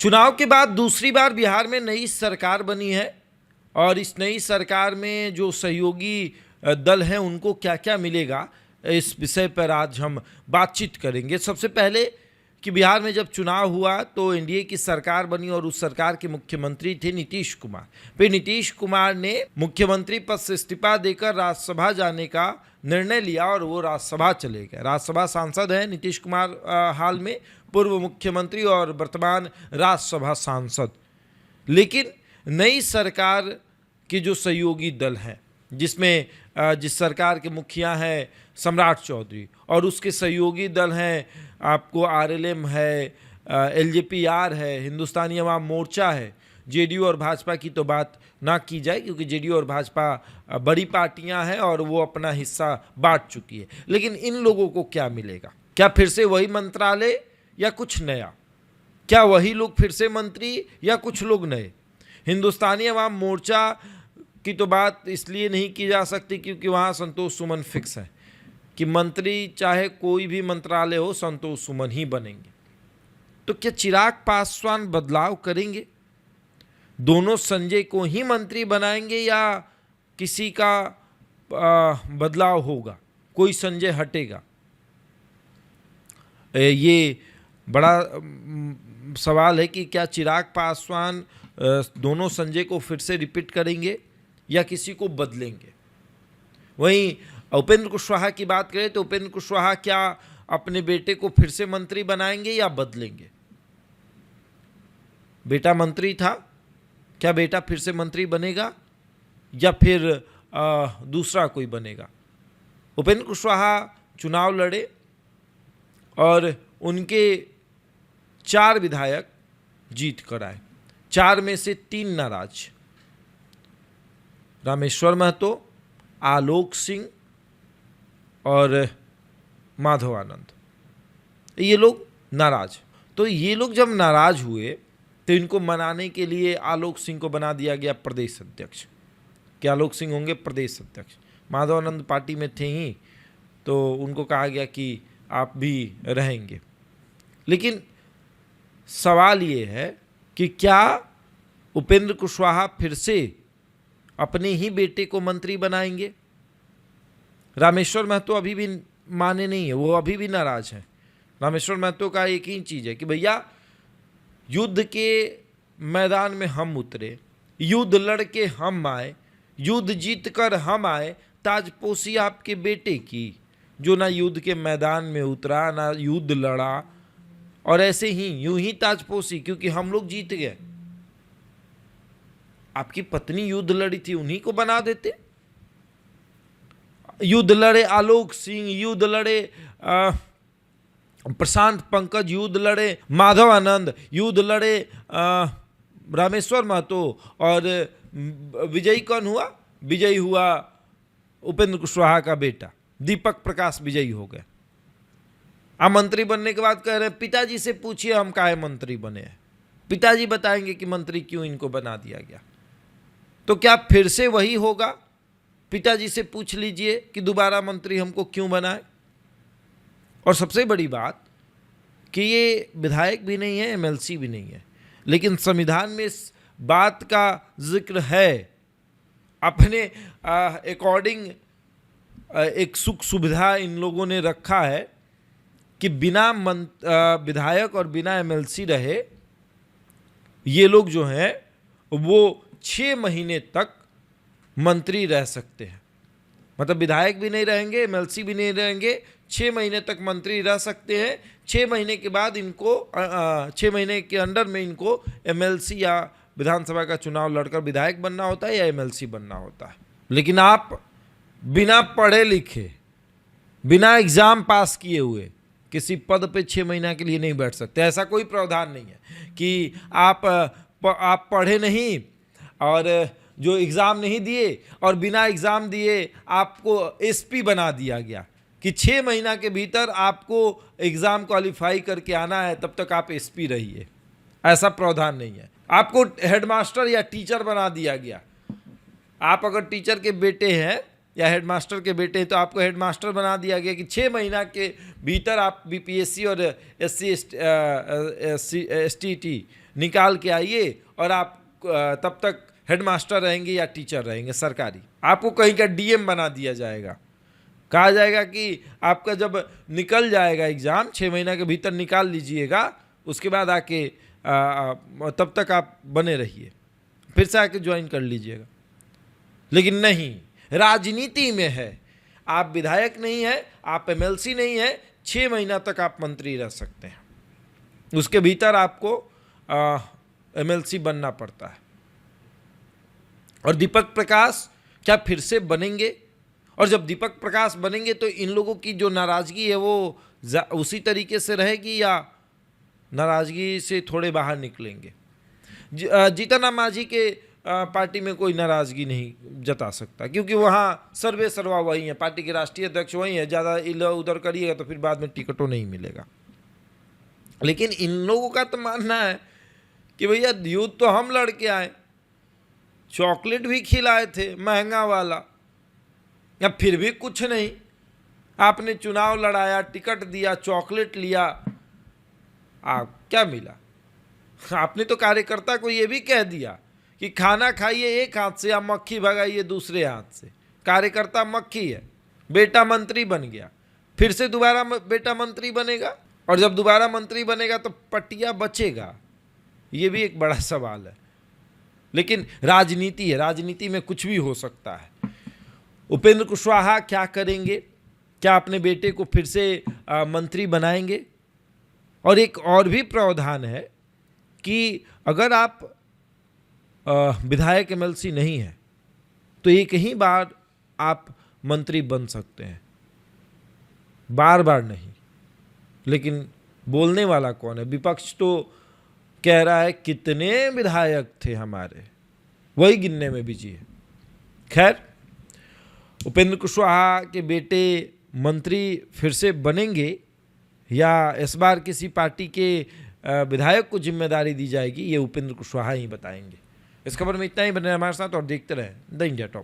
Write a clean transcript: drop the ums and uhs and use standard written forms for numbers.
चुनाव के बाद दूसरी बार बिहार में नई सरकार बनी है और इस नई सरकार में जो सहयोगी दल हैं उनको क्या क्या मिलेगा, इस विषय पर आज हम बातचीत करेंगे। सबसे पहले कि बिहार में जब चुनाव हुआ तो एनडीए की सरकार बनी और उस सरकार के मुख्यमंत्री थे नीतीश कुमार। फिर नीतीश कुमार ने मुख्यमंत्री पद से इस्तीफा देकर राज्यसभा जाने का निर्णय लिया और वो राज्यसभा चले गए। राज्यसभा सांसद हैं नीतीश कुमार, हाल में पूर्व मुख्यमंत्री और वर्तमान राज्यसभा सांसद। लेकिन नई सरकार के जो सहयोगी दल हैं, जिसमें जिस सरकार के मुखिया हैं सम्राट चौधरी और उसके सहयोगी दल हैं, आपको आरएलएम है, एलजेपीआर है, हिंदुस्तानी अवाम मोर्चा है, जेडीयू और भाजपा की तो बात ना की जाए क्योंकि जेडीयू और भाजपा बड़ी पार्टियां हैं और वो अपना हिस्सा बांट चुकी है। लेकिन इन लोगों को क्या मिलेगा? क्या फिर से वही मंत्रालय या कुछ नया? क्या वही लोग फिर से मंत्री या कुछ लोग नए? हिंदुस्तानी अवाम मोर्चा की तो बात इसलिए नहीं की जा सकती क्योंकि वहाँ संतोष सुमन फिक्स है कि मंत्री चाहे कोई भी मंत्रालय हो संतोष सुमन ही बनेंगे। तो क्या चिराग पासवान बदलाव करेंगे? दोनों संजय को ही मंत्री बनाएंगे या किसी का बदलाव होगा, कोई संजय हटेगा? ये बड़ा सवाल है कि क्या चिराग पासवान दोनों संजय को फिर से रिपीट करेंगे या किसी को बदलेंगे। वहीं उपेंद्र कुशवाहा की बात करें तो उपेंद्र कुशवाहा क्या अपने बेटे को फिर से मंत्री बनाएंगे या बदलेंगे? बेटा मंत्री था, क्या बेटा फिर से मंत्री बनेगा या फिर दूसरा कोई बनेगा? उपेंद्र कुशवाहा चुनाव लड़े और उनके 4 विधायक जीत कर आए, 4 में से 3 नाराज। रामेश्वर महतो, आलोक सिंह और माधव आनंद, ये लोग नाराज। तो ये लोग जब नाराज हुए तो इनको मनाने के लिए आलोक सिंह को बना दिया गया प्रदेश अध्यक्ष कि आलोक सिंह होंगे प्रदेश अध्यक्ष। माधव आनंद पार्टी में थे ही तो उनको कहा गया कि आप भी रहेंगे। लेकिन सवाल ये है कि क्या उपेंद्र कुशवाहा फिर से अपने ही बेटे को मंत्री बनाएंगे? रामेश्वर महतो अभी भी माने नहीं है, वो अभी भी नाराज हैं। रामेश्वर महतो का एक ही चीज़ है कि भैया युद्ध के मैदान में हम उतरे, युद्ध लड़के हम आए, युद्ध जीत कर हम आए, ताजपोशी आपके बेटे की जो ना युद्ध के मैदान में उतरा ना युद्ध लड़ा और ऐसे ही यूं ही ताजपोशी क्योंकि हम लोग जीत गए। आपकी पत्नी युद्ध लड़ी थी, उन्हीं को बना देते। युद्ध लड़े आलोक सिंह, युद्ध लड़े प्रशांत पंकज, युद्ध लड़े माधव आनंद, युद्ध लड़े रामेश्वर महतो और विजयी कौन हुआ? विजयी हुआ उपेंद्र कुशवाहा का बेटा दीपक प्रकाश, विजयी हो गए। आप मंत्री बनने के बाद कह रहे हैं पिताजी से पूछिए हम काहे मंत्री बने हैं। पिताजी बताएंगे कि मंत्री क्यों इनको बना दिया गया। तो क्या फिर से वही होगा? पिताजी से पूछ लीजिए कि दोबारा मंत्री हमको क्यों बनाए। और सबसे बड़ी बात कि ये विधायक भी नहीं है, एमएलसी भी नहीं है, लेकिन संविधान में इस बात का जिक्र है। अपने अकॉर्डिंग एक सुख सुविधा इन लोगों ने रखा है कि बिना विधायक और बिना एमएलसी रहे ये लोग जो हैं वो 6 महीने तक मंत्री रह सकते हैं। मतलब विधायक भी नहीं रहेंगे, एमएलसी भी नहीं रहेंगे, 6 महीने तक मंत्री रह सकते हैं। 6 महीने के बाद इनको 6 महीने के अंडर में इनको एमएलसी या विधानसभा का चुनाव लड़कर विधायक बनना होता है या एमएलसी बनना होता है। लेकिन आप बिना पढ़े लिखे, बिना एग्जाम पास किए हुए किसी पद पे 6 महीना के लिए नहीं बैठ सकते। ऐसा कोई प्रावधान नहीं है कि आप पढ़े नहीं और जो एग्ज़ाम नहीं दिए और बिना एग्ज़ाम दिए आपको एसपी बना दिया गया कि 6 महीना के भीतर आपको एग्ज़ाम क्वालिफाई करके आना है, तब तक आप एसपी रहिए। ऐसा प्रावधान नहीं है। आपको हेडमास्टर या टीचर बना दिया गया। आप अगर टीचर के बेटे हैं या हेडमास्टर के बेटे हैं तो आपको हेडमास्टर बना दिया गया कि 6 महीना के भीतर आप बीपीएससी और एसटी निकाल के आइए और आप तब तक हेडमास्टर रहेंगे या टीचर रहेंगे सरकारी, आपको कहीं का डीएम बना दिया जाएगा। कहा जाएगा कि आपका जब निकल जाएगा एग्ज़ाम, 6 महीना के भीतर निकाल लीजिएगा, उसके बाद आके तब तक आप बने रहिए, फिर से आके ज्वाइन कर लीजिएगा। लेकिन नहीं, राजनीति में है, आप विधायक नहीं है, आप एमएलसी नहीं है, 6 महीना तक आप मंत्री रह सकते हैं, उसके भीतर आपको एमएलसी बनना पड़ता है। और दीपक प्रकाश क्या फिर से बनेंगे? और जब दीपक प्रकाश बनेंगे तो इन लोगों की जो नाराज़गी है वो उसी तरीके से रहेगी या नाराज़गी से थोड़े बाहर निकलेंगे? जीतन राम मांझी के पार्टी में कोई नाराज़गी नहीं जता सकता, क्योंकि वहाँ सर्वे सर्वा वही है, पार्टी के राष्ट्रीय अध्यक्ष वही है। ज़्यादा इधर उधर करिएगा तो फिर बाद में टिकटों नहीं मिलेगा। लेकिन इन लोगों का तो मानना है कि भैया युद्ध तो हम लड़के आए, चॉकलेट भी खिलाए थे महंगा वाला, या फिर भी कुछ नहीं, आपने चुनाव लड़ाया, टिकट दिया, चॉकलेट लिया, आप क्या मिला? आपने तो कार्यकर्ता को ये भी कह दिया कि खाना खाइए एक हाथ से या मक्खी भगाइए दूसरे हाथ से। कार्यकर्ता मक्खी है, बेटा मंत्री बन गया, फिर से दोबारा बेटा मंत्री बनेगा, और जब दोबारा मंत्री बनेगा तो पटिया बचेगा? ये भी एक बड़ा सवाल है। लेकिन राजनीति है, राजनीति में कुछ भी हो सकता है। उपेंद्र कुशवाहा क्या करेंगे? क्या अपने बेटे को फिर से मंत्री बनाएंगे? और एक और भी प्रावधान है कि अगर आप विधायक एमएलसी नहीं है तो एक ही बार आप मंत्री बन सकते हैं, बार बार नहीं। लेकिन बोलने वाला कौन है? विपक्ष तो कह रहा है कितने विधायक थे हमारे, वही गिनने में बिजी है। खैर, उपेंद्र कुशवाहा के बेटे मंत्री फिर से बनेंगे या इस बार किसी पार्टी के विधायक को जिम्मेदारी दी जाएगी, ये उपेंद्र कुशवाहा ही बताएंगे। इस खबर में इतना ही। बने हमारे साथ और देखते रहें द इंडिया टॉप।